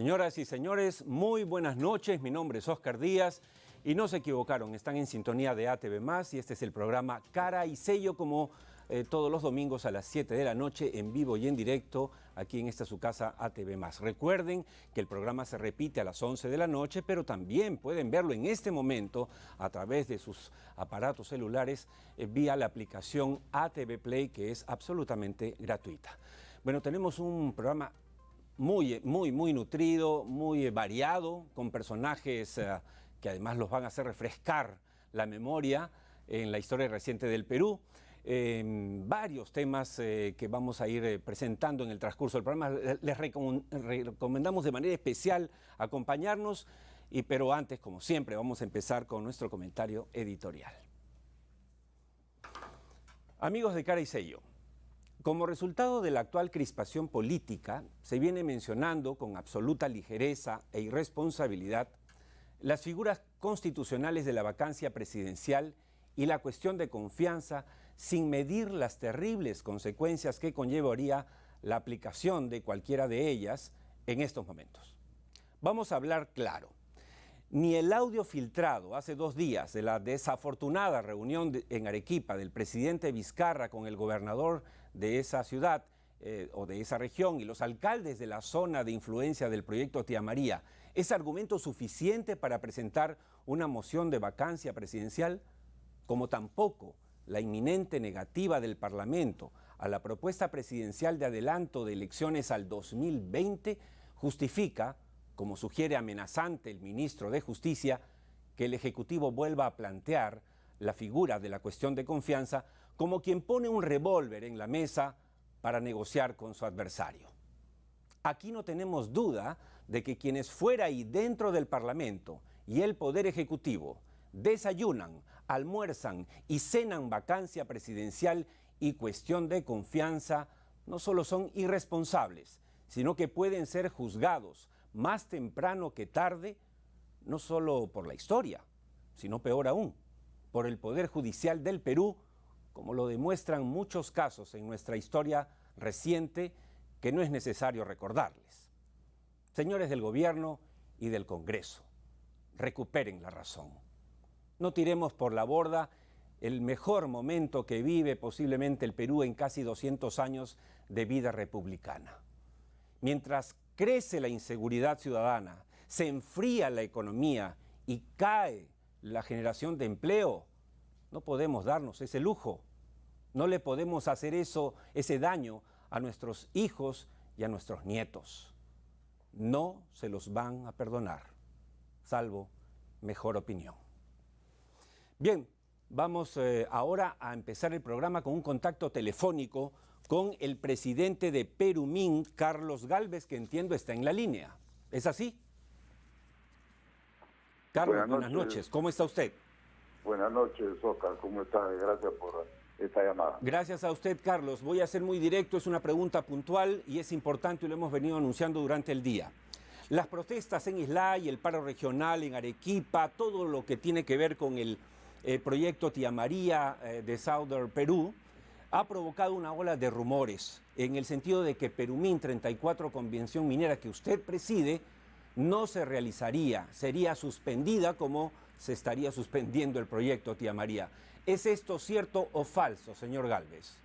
Señoras y señores, muy buenas noches. Mi nombre es Oscar Díaz y no se equivocaron, están en sintonía de ATV+, y este es el programa Cara y Sello, como todos los domingos a las 7 de la noche, en vivo y en directo, aquí en esta su casa ATV+. Recuerden que el programa se repite a las 11 de la noche, pero también pueden verlo en este momento a través de sus aparatos celulares vía la aplicación ATV Play, que es absolutamente gratuita. Bueno, tenemos un programa muy nutrido, muy variado, con personajes que además los van a hacer refrescar la memoria en la historia reciente del Perú. Varios temas que vamos a ir presentando en el transcurso del programa. Les recomendamos de manera especial acompañarnos, pero antes, como siempre, vamos a empezar con nuestro comentario editorial. Amigos de Cara y Sello, como resultado de la actual crispación política, se viene mencionando con absoluta ligereza e irresponsabilidad las figuras constitucionales de la vacancia presidencial y la cuestión de confianza, sin medir las terribles consecuencias que conllevaría la aplicación de cualquiera de ellas en estos momentos. Vamos a hablar claro. Ni el audio filtrado hace 2 días de la desafortunada reunión en Arequipa del presidente Vizcarra con el gobernador de esa ciudad o de esa región y los alcaldes de la zona de influencia del proyecto Tía María es argumento suficiente para presentar una moción de vacancia presidencial, como tampoco la inminente negativa del Parlamento a la propuesta presidencial de adelanto de elecciones al 2020 justifica, como sugiere amenazante el ministro de Justicia, que el Ejecutivo vuelva a plantear la figura de la cuestión de confianza como quien pone un revólver en la mesa para negociar con su adversario. Aquí no tenemos duda de que quienes fuera y dentro del Parlamento y el Poder Ejecutivo desayunan, almuerzan y cenan vacancia presidencial y cuestión de confianza no solo son irresponsables, sino que pueden ser juzgados más temprano que tarde, no solo por la historia, sino peor aún, por el Poder Judicial del Perú, como lo demuestran muchos casos en nuestra historia reciente que no es necesario recordarles. Señores del Gobierno y del Congreso, recuperen la razón. No tiremos por la borda el mejor momento que vive posiblemente el Perú en casi 200 años de vida republicana. Mientras crece la inseguridad ciudadana, se enfría la economía y cae la generación de empleo, no podemos darnos ese lujo. No le podemos hacer ese daño a nuestros hijos y a nuestros nietos. No se los van a perdonar, salvo mejor opinión. Bien, vamos ahora a empezar el programa con un contacto telefónico con el presidente de Perumín, Carlos Gálvez, que entiendo está en la línea. ¿Es así? Carlos, buenas noches. ¿Cómo está usted? Buenas noches, Oscar. ¿Cómo está? Gracias por esta llamada. Gracias a usted, Carlos. Voy a ser muy directo, es una pregunta puntual y es importante y lo hemos venido anunciando durante el día. Las protestas en Islay, el paro regional en Arequipa, todo lo que tiene que ver con el proyecto Tía María de Southern Perú, ha provocado una ola de rumores en el sentido de que Perumín 34, convención minera que usted preside, no se realizaría, sería suspendida como se estaría suspendiendo el proyecto Tía María. ¿Es esto cierto o falso, señor Gálvez?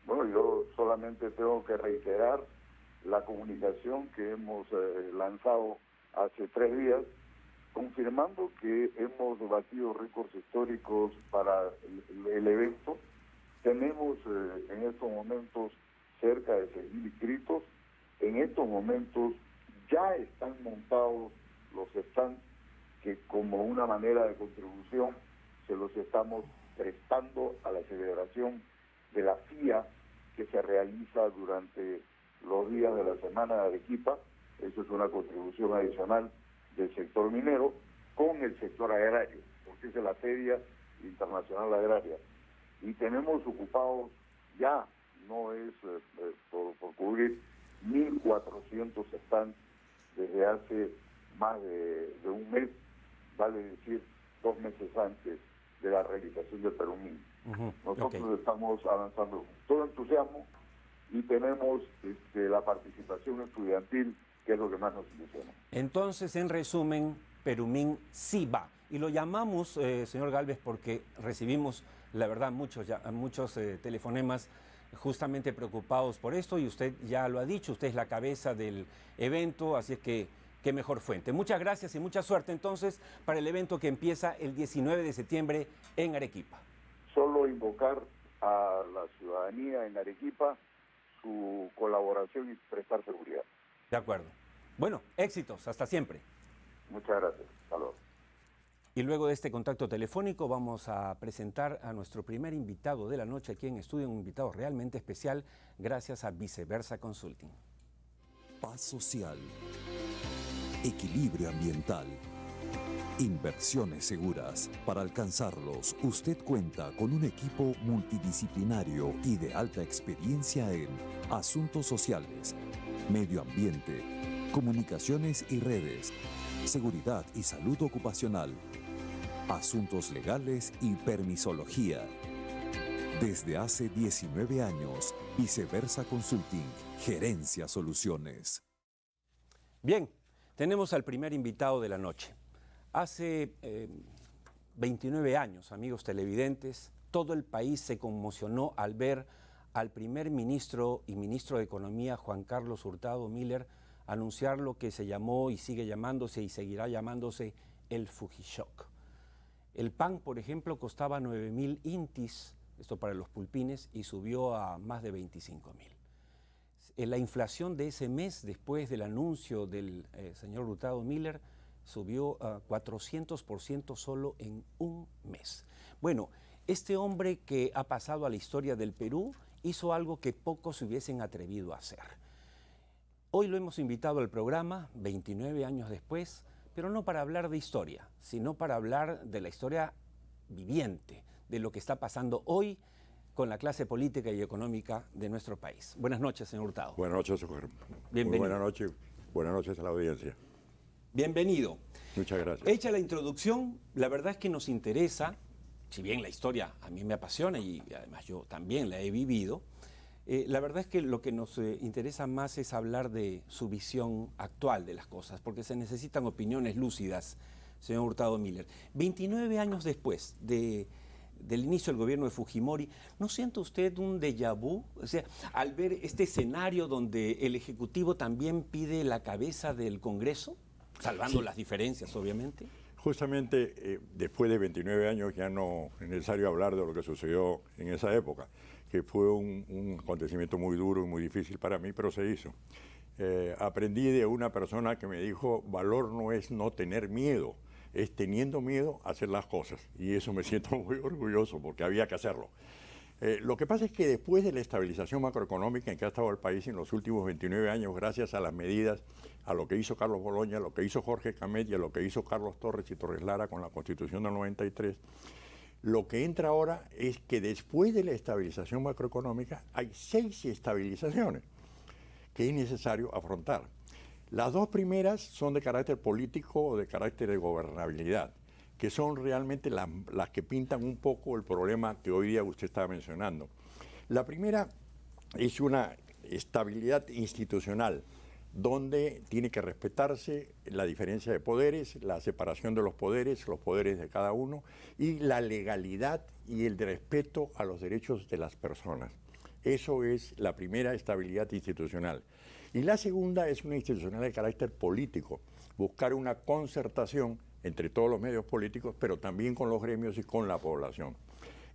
Bueno, yo solamente tengo que reiterar la comunicación que hemos lanzado hace 3 días, confirmando que hemos batido récords históricos para el evento. Tenemos en estos momentos cerca de 6.000 inscritos. En estos momentos ya están montados los stands que, como una manera de contribución, se los estamos prestando a la celebración de la FIA que se realiza durante los días de la semana de Arequipa. Eso es una contribución adicional del sector minero con el sector agrario, porque es la Feria Internacional Agraria. Y tenemos ocupados ya, no es por cubrir, 1.400 stands desde hace más de un mes, vale decir 2 meses antes de la realización del Perumín. Nosotros estamos avanzando con todo entusiasmo y tenemos la participación estudiantil que es lo que más nos ilusiona. Entonces, en resumen, Perumín sí va. Y lo llamamos, señor Gálvez, porque recibimos, la verdad, muchos telefonemas justamente preocupados por esto, y usted ya lo ha dicho, usted es la cabeza del evento, así es que qué mejor fuente. Muchas gracias y mucha suerte entonces para el evento que empieza el 19 de septiembre en Arequipa. Solo invocar a la ciudadanía en Arequipa su colaboración y prestar seguridad. De acuerdo. Bueno, éxitos, hasta siempre. Muchas gracias. Hasta luego. Y luego de este contacto telefónico vamos a presentar a nuestro primer invitado de la noche aquí en estudio, un invitado realmente especial, gracias a Viceversa Consulting. Paz social, equilibrio ambiental, inversiones seguras. Para alcanzarlos, usted cuenta con un equipo multidisciplinario y de alta experiencia en asuntos sociales, medio ambiente, comunicaciones y redes, seguridad y salud ocupacional, asuntos legales y permisología. Desde hace 19 años, Viceversa Consulting, Gerencia Soluciones. Bien, tenemos al primer invitado de la noche. Hace 29 años, amigos televidentes, todo el país se conmocionó al ver al primer ministro y ministro de Economía, Juan Carlos Hurtado Miller, anunciar lo que se llamó y sigue llamándose y seguirá llamándose el Fujishock. El pan, por ejemplo, costaba 9.000 intis, esto para los pulpines, y subió a más de 25.000. La inflación de ese mes, después del anuncio del señor Hurtado Miller, subió a 400% solo en un mes. Bueno, este hombre que ha pasado a la historia del Perú hizo algo que pocos se hubiesen atrevido a hacer. Hoy lo hemos invitado al programa, 29 años después, pero no para hablar de historia, sino para hablar de la historia viviente, de lo que está pasando hoy con la clase política y económica de nuestro país. Buenas noches, señor Hurtado. Buenas noches, señor. Bienvenido. Buenas noches a la audiencia. Bienvenido. Muchas gracias. Hecha la introducción, la verdad es que nos interesa, si bien la historia a mí me apasiona y además yo también la he vivido, la verdad es que lo que nos interesa más es hablar de su visión actual de las cosas, porque se necesitan opiniones lúcidas, señor Hurtado Miller. 29 años después del inicio del gobierno de Fujimori, ¿no siente usted un déjà vu? O sea, al ver este escenario donde el Ejecutivo también pide la cabeza del Congreso, salvando las diferencias, obviamente. Justamente después de 29 años ya no es necesario hablar de lo que sucedió en esa época, que fue un acontecimiento muy duro y muy difícil para mí, pero se hizo. Aprendí de una persona que me dijo, valor no es no tener miedo, es teniendo miedo a hacer las cosas. Y eso me siento muy orgulloso porque había que hacerlo. Lo que pasa es que después de la estabilización macroeconómica en que ha estado el país en los últimos 29 años, gracias a las medidas, a lo que hizo Carlos Boloña, a lo que hizo Jorge Camet y a lo que hizo Carlos Torres y Torres Lara con la Constitución del 93, lo que entra ahora es que después de la estabilización macroeconómica hay 6 estabilizaciones que es necesario afrontar. Las 2 primeras son de carácter político o de carácter de gobernabilidad, que son realmente las que pintan un poco el problema que hoy día usted estaba mencionando. La primera es una estabilidad institucional, donde tiene que respetarse la diferencia de poderes, la separación de los poderes de cada uno, y la legalidad y el respeto a los derechos de las personas. Eso es la primera estabilidad institucional. Y la segunda es una institucional de carácter político, buscar una concertación entre todos los medios políticos, pero también con los gremios y con la población.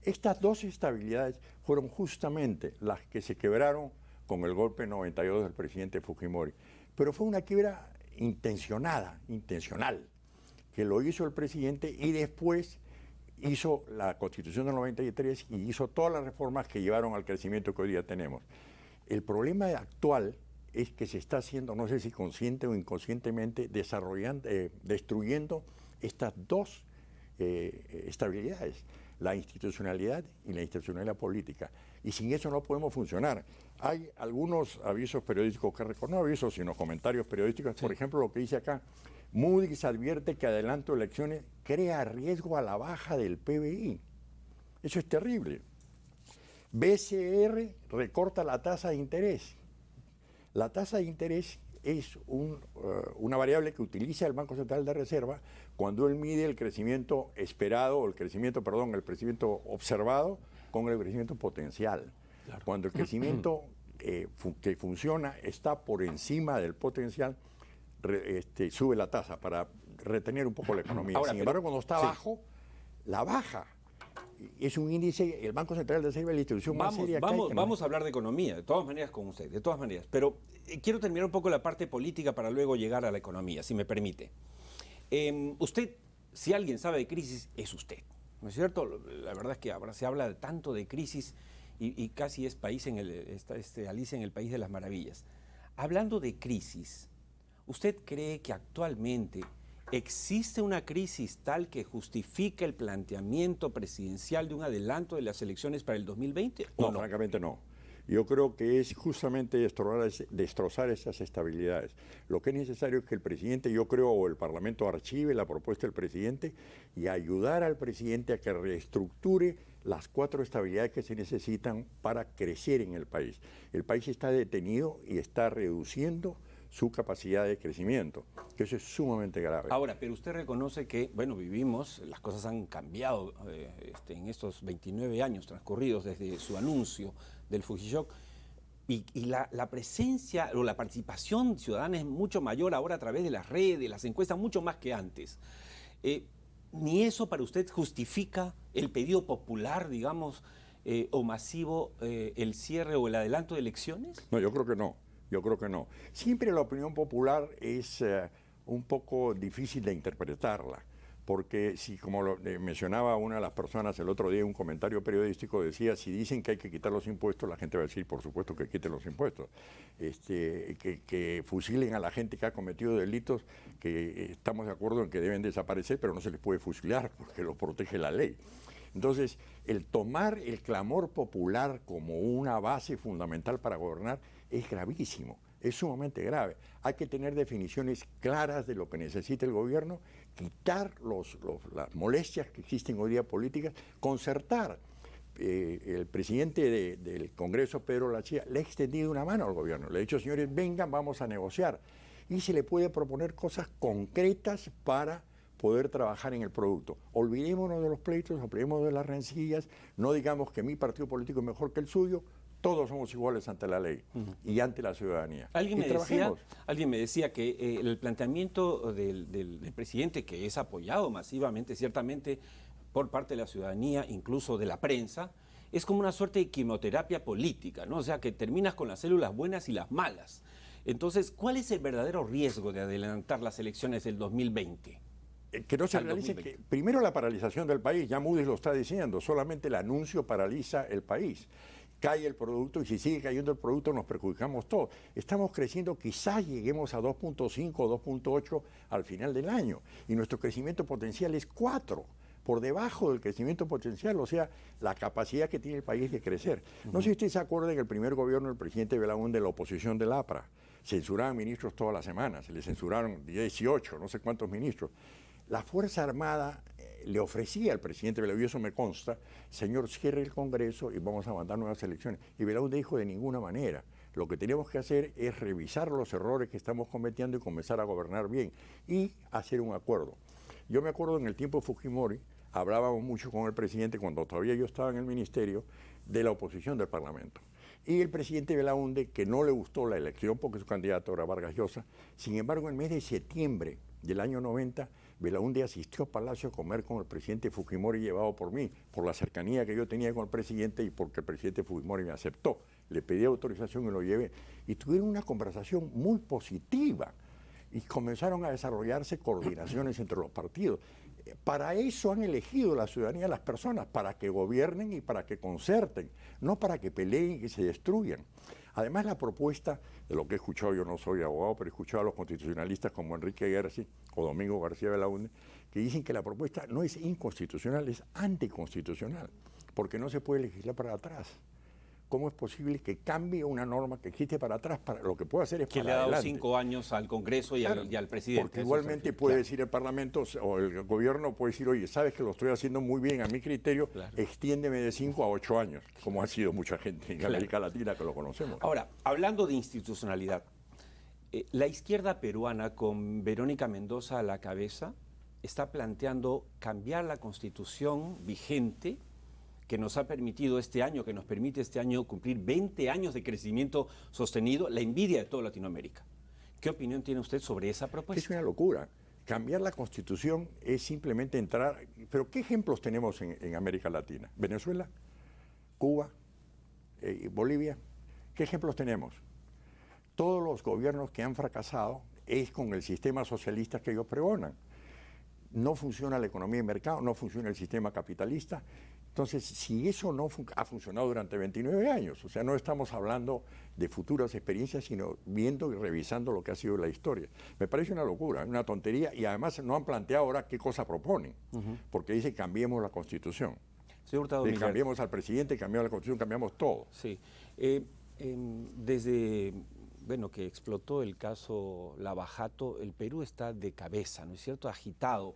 Estas 2 estabilidades fueron justamente las que se quebraron con el golpe 92 del presidente Fujimori. Pero fue una quiebra intencional, que lo hizo el presidente y después hizo la Constitución del 93 y hizo todas las reformas que llevaron al crecimiento que hoy día tenemos. El problema actual es que se está haciendo, no sé si consciente o inconscientemente, destruyendo estas 2 estabilidades, la institucionalidad y la institucionalidad política. Y sin eso no podemos funcionar. Hay algunos avisos periodísticos no avisos, sino comentarios periodísticos. Sí. Por ejemplo, lo que dice acá, Moody's advierte que adelanto de elecciones crea riesgo a la baja del PBI. Eso es terrible. BCR recorta la tasa de interés. La tasa de interés es una variable que utiliza el Banco Central de Reserva cuando él mide el crecimiento esperado, o el crecimiento observado con el crecimiento potencial. Claro. Cuando el crecimiento que funciona está por encima del potencial, sube la tasa para retener un poco la economía. Ahora, sin embargo, cuando está abajo, la baja. Es un índice, el Banco Central de Reserva es la institución más seria que hay. Vamos a hablar de economía, de todas maneras con usted, de todas maneras. Pero quiero terminar un poco la parte política para luego llegar a la economía, si me permite. Usted, si alguien sabe de crisis, es usted, ¿no es cierto? La verdad es que ahora se habla tanto de crisis y casi es Alicia en el País de las Maravillas. Hablando de crisis, ¿usted cree que actualmente existe una crisis tal que justifica el planteamiento presidencial de un adelanto de las elecciones para el 2020? No, francamente no. Yo creo que es justamente destrozar esas estabilidades. Lo que es necesario es que el presidente, yo creo, o el Parlamento archive la propuesta del presidente y ayudar al presidente a que reestructure las 4 estabilidades que se necesitan para crecer en el país. El país está detenido y está reduciendo su capacidad de crecimiento, que eso es sumamente grave. Ahora, pero usted reconoce que, bueno, las cosas han cambiado en estos 29 años transcurridos desde su anuncio del Fujishock, y la presencia o la participación ciudadana es mucho mayor ahora a través de las redes, las encuestas, mucho más que antes. ¿Ni eso para usted justifica el pedido popular, digamos, o masivo, el cierre o el adelanto de elecciones? No, yo creo que no. Yo creo que no. Siempre la opinión popular es un poco difícil de interpretarla, porque si, como mencionaba una de las personas el otro día en un comentario periodístico, decía, si dicen que hay que quitar los impuestos, la gente va a decir, por supuesto que quiten los impuestos. Que fusilen a la gente que ha cometido delitos, que estamos de acuerdo en que deben desaparecer, pero no se les puede fusilar porque los protege la ley. Entonces, el tomar el clamor popular como una base fundamental para gobernar es gravísimo, es sumamente grave. Hay que tener definiciones claras de lo que necesita el gobierno, quitar las molestias que existen hoy día políticas, concertar. El presidente del Congreso, Pedro Lachía, le ha extendido una mano al gobierno. Le ha dicho, señores, vengan, vamos a negociar. Y se le puede proponer cosas concretas para poder trabajar en el producto. Olvidémonos de los pleitos, olvidémonos de las rencillas, no digamos que mi partido político es mejor que el suyo, todos somos iguales ante la ley y ante la ciudadanía. Alguien me decía que el planteamiento del presidente, que es apoyado masivamente, ciertamente, por parte de la ciudadanía, incluso de la prensa, es como una suerte de quimioterapia política, ¿no? O sea, que terminas con las células buenas y las malas. Entonces, ¿cuál es el verdadero riesgo de adelantar las elecciones del 2020? Que no se realice, primero la paralización del país, ya Moody's lo está diciendo, solamente el anuncio paraliza el país. Cae el producto y si sigue cayendo el producto nos perjudicamos todos. Estamos creciendo, quizás lleguemos a 2.5 o 2.8 al final del año y nuestro crecimiento potencial es 4, por debajo del crecimiento potencial, o sea, la capacidad que tiene el país de crecer. No sé si usted se acuerda en el primer gobierno del presidente Belaúnde de la oposición del APRA, censuraban ministros todas las semanas, se le censuraron 18, no sé cuántos ministros. La Fuerza Armada le ofrecía al presidente Belaúnde, y eso me consta, señor, cierre el Congreso y vamos a mandar nuevas elecciones. Y Belaúnde dijo, de ninguna manera. Lo que tenemos que hacer es revisar los errores que estamos cometiendo y comenzar a gobernar bien y hacer un acuerdo. Yo me acuerdo en el tiempo de Fujimori, hablábamos mucho con el presidente, cuando todavía yo estaba en el ministerio, de la oposición del Parlamento. Y el presidente Belaúnde, que no le gustó la elección porque su candidato era Vargas Llosa, sin embargo, en el mes de septiembre del año 90, Belaúnde asistió a Palacio a comer con el presidente Fujimori llevado por mí, por la cercanía que yo tenía con el presidente y porque el presidente Fujimori me aceptó. Le pedí autorización y lo llevé. Y tuvieron una conversación muy positiva y comenzaron a desarrollarse coordinaciones entre los partidos. Para eso han elegido la ciudadanía a las personas, para que gobiernen y para que concerten, no para que peleen y que se destruyan. Además, la propuesta, de lo que he escuchado, yo no soy abogado, pero he escuchado a los constitucionalistas como Enrique Guerci o Domingo García Belaúnde, que dicen que la propuesta no es inconstitucional, es anticonstitucional, porque no se puede legislar para atrás. ¿Cómo es posible que cambie una norma que existe para atrás? Lo que puede hacer es que para le ha dado adelante. 5 años al Congreso y, claro, y al presidente. Porque igualmente puede decir el Parlamento o el gobierno puede decir, oye, sabes que lo estoy haciendo muy bien a mi criterio, claro, extiéndeme de 5 a 8 años, como ha sido mucha gente en América Latina que lo conocemos. Ahora, hablando de institucionalidad, La izquierda peruana, con Verónica Mendoza a la cabeza, está planteando cambiar la constitución vigente que nos ha permitido este año, que nos permite este año cumplir 20 años de crecimiento sostenido, la envidia de toda Latinoamérica. ¿Qué opinión tiene usted sobre esa propuesta? Es una locura. Cambiar la Constitución es simplemente entrar... Pero ¿qué ejemplos tenemos en América Latina? ¿Venezuela? ¿Cuba? ¿Bolivia? ¿Qué ejemplos tenemos? Todos los gobiernos que han fracasado es con el sistema socialista que ellos pregonan. No funciona la economía de mercado, no funciona el sistema capitalista. Entonces, si eso no ha funcionado durante 29 años, o sea, no estamos hablando de futuras experiencias, sino viendo y revisando lo que ha sido la historia. Me parece una locura, una tontería, y además no han planteado ahora qué cosa proponen, porque dice cambiemos la Constitución. Señor Hurtado, cambiemos al presidente, cambiamos la Constitución, cambiamos todo. Sí. Desde que explotó el caso Lavajato, el Perú está de cabeza, ¿no es cierto?, agitado.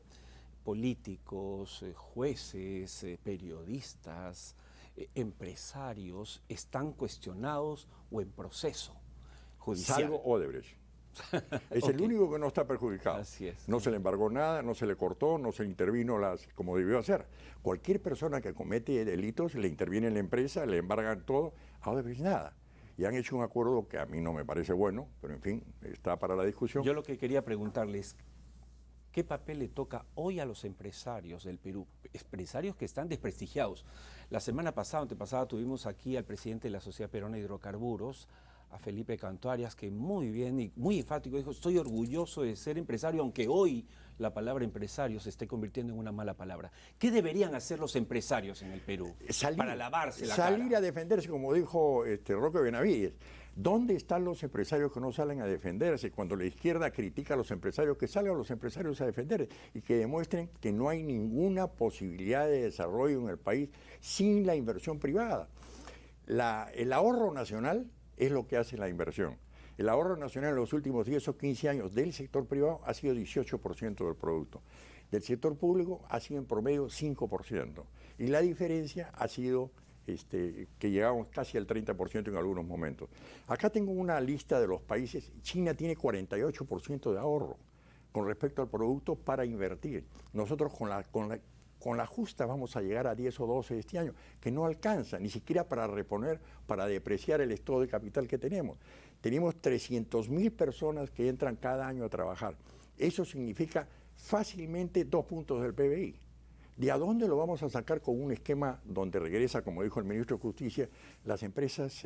Políticos, jueces, periodistas, empresarios están cuestionados o en proceso judicial. Salvo Odebrecht. Es el único que no está perjudicado. Así es. No se le embargó nada, no se le cortó, no se le intervino como debió hacer. Cualquier persona que comete delitos le interviene en la empresa, le embargan todo, a Odebrecht nada. Y han hecho un acuerdo que a mí no me parece bueno, pero en fin, está para la discusión. Yo lo que quería preguntarles, ¿qué papel le toca hoy a los empresarios del Perú? Empresarios que están desprestigiados. La semana pasada, antepasada, tuvimos aquí al presidente de la Sociedad Peruana de Hidrocarburos, a Felipe Canto Arias, que muy bien y muy enfático dijo, estoy orgulloso de ser empresario, aunque hoy la palabra empresario se esté convirtiendo en una mala palabra. ¿Qué deberían hacer los empresarios en el Perú para lavarse la cara? Salir a defenderse, como dijo Roque Benavides. ¿Dónde están los empresarios que no salen a defenderse? Cuando la izquierda critica a los empresarios, que salgan los empresarios a defender y que demuestren que no hay ninguna posibilidad de desarrollo en el país sin la inversión privada. El ahorro nacional es lo que hace la inversión. El ahorro nacional en los últimos 10 o 15 años del sector privado ha sido 18% del producto. Del sector público ha sido en promedio 5%. Y la diferencia ha sido que llegamos casi al 30% en algunos momentos. Acá tengo una lista de los países. China tiene 48% de ahorro con respecto al producto para invertir. Nosotros con la justa vamos a llegar a 10 o 12 este año, que no alcanza ni siquiera para reponer, para depreciar el estado de capital que tenemos. Tenemos 300.000 personas que entran cada año a trabajar. Eso significa fácilmente 2 puntos del PBI. ¿De a dónde lo vamos a sacar con un esquema donde regresa, como dijo el ministro de Justicia, las empresas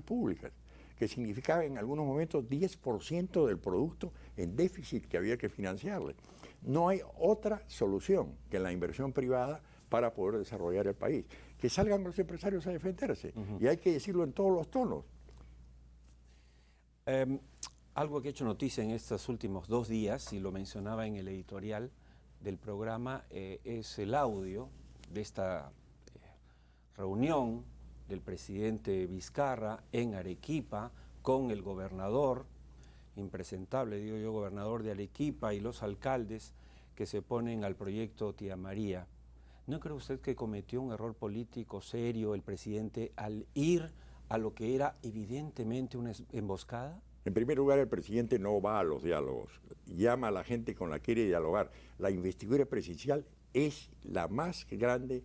públicas, que significaba en algunos momentos 10% del producto en déficit que había que financiarle? No hay otra solución que la inversión privada para poder desarrollar el país. Que salgan los empresarios a defenderse, y hay que decirlo en todos los tonos. Algo que ha hecho noticia en estos últimos 2 días, y lo mencionaba en el editorial del programa, es el audio de esta reunión del presidente Vizcarra en Arequipa con el gobernador, impresentable, digo yo, gobernador de Arequipa, y los alcaldes que se oponen al proyecto Tía María. ¿No cree usted que cometió un error político serio el presidente al ir a lo que era evidentemente una emboscada? En primer lugar, el presidente no va a los diálogos, llama a la gente con la que quiere dialogar. La investidura presidencial es el más grande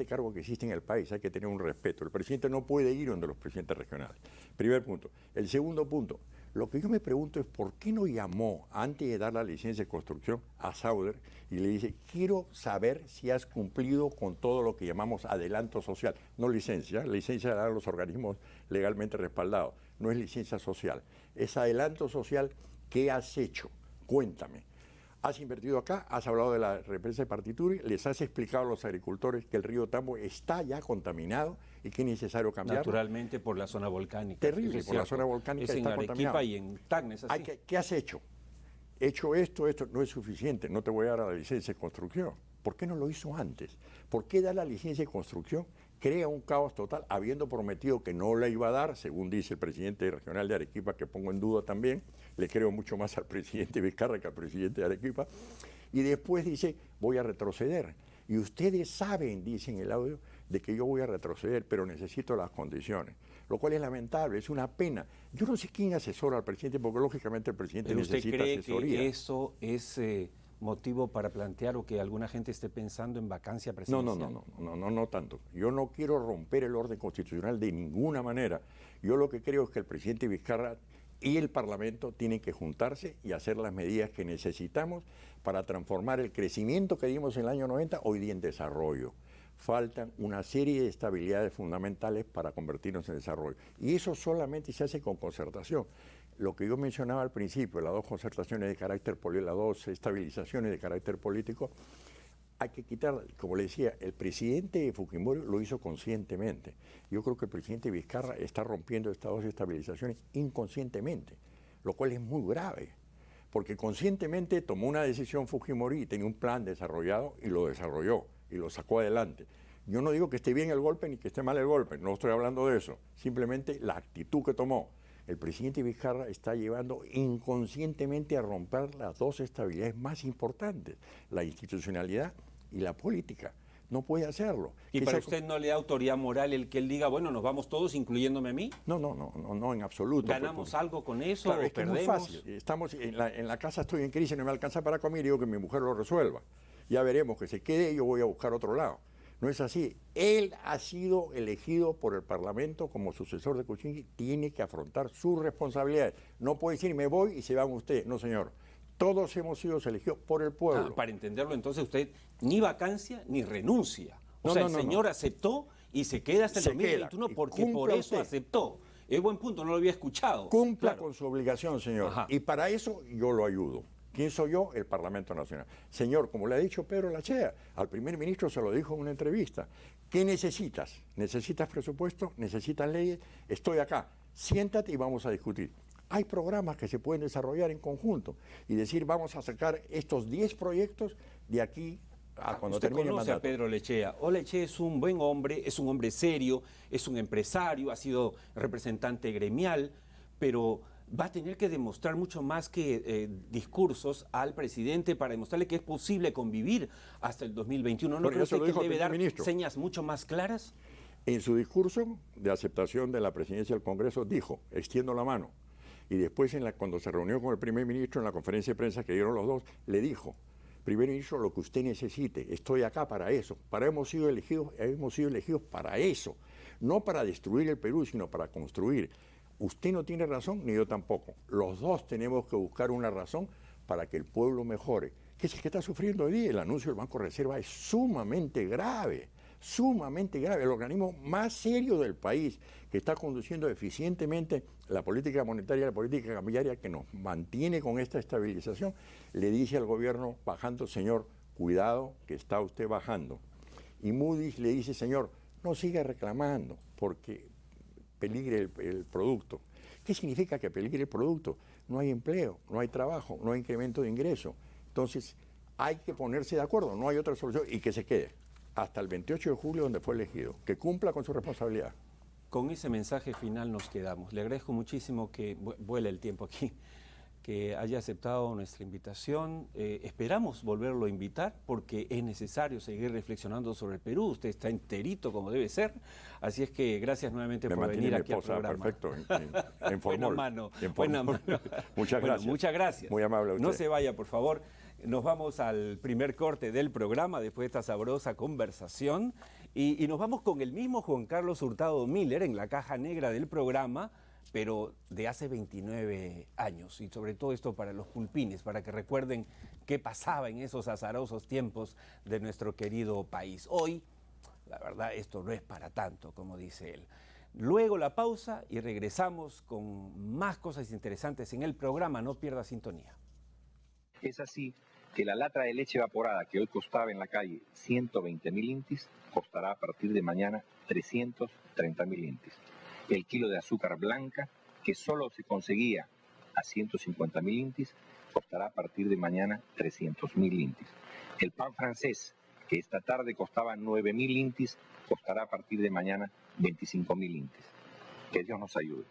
cargo que existe en el país, hay que tener un respeto. El presidente no puede ir donde los presidentes regionales. Primer punto. El segundo punto, lo que yo me pregunto es por qué no llamó antes de dar la licencia de construcción a Sauder y le dice, quiero saber si has cumplido con todo lo que llamamos adelanto social, no licencia, licencia la dan los organismos legalmente respaldados, no es licencia social, es adelanto social. ¿Qué has hecho? Cuéntame. Has invertido acá, has hablado de la represa de Partituri, les has explicado a los agricultores que el río Tambo está ya contaminado y que es necesario cambiarlo. Naturalmente por la zona volcánica. Terrible, por la zona volcánica está contaminada. Y en Tacna, es así. ¿Qué has hecho? He hecho esto no es suficiente, no te voy a dar la licencia de construcción. ¿Por qué no lo hizo antes? ¿Por qué dar la licencia de construcción? Crea un caos total, habiendo prometido que no la iba a dar, según dice el presidente regional de Arequipa, que pongo en duda también. Le creo mucho más al presidente Vizcarra que al presidente de Arequipa. Y después dice, voy a retroceder. Y ustedes saben, dice en el audio, de que yo voy a retroceder, pero necesito las condiciones. lo cual es lamentable, es una pena. Yo no sé quién asesora al presidente, porque lógicamente el presidente ¿Pero usted necesita cree asesoría. que eso es motivo para plantear o que alguna gente esté pensando en vacancia presidencial? No tanto. Yo no quiero romper el orden constitucional de ninguna manera. Yo lo que creo es que el presidente Vizcarra y el Parlamento tienen que juntarse y hacer las medidas que necesitamos para transformar el crecimiento que dimos en el año 90 hoy día en desarrollo. Faltan una serie de estabilidades fundamentales para convertirnos en desarrollo. Y eso solamente se hace con concertación. Lo que yo mencionaba al principio, las dos concertaciones de carácter político, las dos estabilizaciones de carácter político, hay que quitar, como le decía, el presidente Fujimori lo hizo conscientemente. Yo creo que el presidente Vizcarra está rompiendo estas dos estabilizaciones inconscientemente, lo cual es muy grave, porque conscientemente tomó una decisión Fujimori y tenía un plan desarrollado y lo desarrolló y lo sacó adelante. Yo no digo que esté bien el golpe ni que esté mal el golpe, no estoy hablando de eso, simplemente la actitud que tomó. El presidente Vizcarra está llevando inconscientemente a romper las dos estabilidades más importantes, la institucionalidad y la política. No puede hacerlo. ¿Y para usted no le da autoridad moral el que él diga, bueno, nos vamos todos, incluyéndome a mí? No, en absoluto. ¿Ganamos algo con eso Claro, o es que perdemos? es muy fácil. Estamos en la casa, estoy en crisis, no me alcanza para comer y digo que mi mujer lo resuelva. Ya veremos que se quede y yo voy a buscar otro lado. No es así. Él ha sido elegido por el Parlamento como sucesor de Kuczynski, tiene que afrontar sus responsabilidades. No puede decir, me voy y se van ustedes. No, señor. Todos hemos sido elegidos por el pueblo. Para entenderlo, entonces usted ni vacancia ni renuncia. O sea, el señor aceptó y se queda hasta el 2021 porque por eso aceptó. Es buen punto, no lo había escuchado. Cumpla con su obligación, señor. Ajá. Y para eso yo lo ayudo. ¿Quién soy yo? El Parlamento Nacional. Señor, como le ha dicho Pedro Lachea, al primer ministro se lo dijo en una entrevista. ¿Qué necesitas? ¿Necesitas presupuesto? ¿Necesitas leyes? Estoy acá. Siéntate y vamos a discutir. Hay programas que se pueden desarrollar en conjunto y decir, vamos a sacar estos 10 proyectos de aquí a cuando termine el mandato. A Pedro Lechea. Lechea es un buen hombre, es un hombre serio, es un empresario, ha sido representante gremial, pero va a tener que demostrar mucho más que discursos al presidente para demostrarle que es posible convivir hasta el 2021. ¿No cree usted que debe dar señas mucho más claras? En su discurso de aceptación de la presidencia del Congreso dijo, extiendo la mano. Y después, cuando se reunió con el primer ministro en la conferencia de prensa que dieron los dos, le dijo, primer ministro, lo que usted necesite, estoy acá para eso. Hemos sido elegidos para eso. No para destruir el Perú, sino para construir. Usted no tiene razón, ni yo tampoco. Los dos tenemos que buscar una razón para que el pueblo mejore. ¿Qué es el que está sufriendo hoy día? El anuncio del Banco de Reserva es sumamente grave. Sumamente grave, el organismo más serio del país que está conduciendo eficientemente la política monetaria y la política cambiaria que nos mantiene con esta estabilización, le dice al gobierno bajando, señor, cuidado que está usted bajando. Y Moody's le dice, señor, no siga reclamando porque peligre el producto. ¿Qué significa que peligre el producto? No hay empleo, no hay trabajo, no hay incremento de ingreso. Entonces hay que ponerse de acuerdo, no hay otra solución y que se quede hasta el 28 de julio donde fue elegido, que cumpla con su responsabilidad. Con ese mensaje final nos quedamos. Le agradezco muchísimo que vuele el tiempo aquí, que haya aceptado nuestra invitación. Esperamos volverlo a invitar porque es necesario seguir reflexionando sobre el Perú. Usted está enterito como debe ser, así es que gracias nuevamente por venir aquí al programa. Perfecto, en formal. Buena mano. Muchas gracias. Muchas gracias. Muy amable a usted. No se vaya, por favor. Nos vamos al primer corte del programa después de esta sabrosa conversación y nos vamos con el mismo Juan Carlos Hurtado Miller en la caja negra del programa, pero de hace 29 años. Y sobre todo esto para los pulpines, para que recuerden qué pasaba en esos azarosos tiempos de nuestro querido país. Hoy, la verdad, esto no es para tanto, como dice él. Luego la pausa y regresamos con más cosas interesantes en el programa. No pierda sintonía. Es así que la lata de leche evaporada que hoy costaba en la calle 120.000 intis, costará a partir de mañana 330.000 intis. El kilo de azúcar blanca, que solo se conseguía a 150.000 intis, costará a partir de mañana 300.000 intis. El pan francés, que esta tarde costaba 9.000 intis, costará a partir de mañana 25.000 intis. Que Dios nos ayude.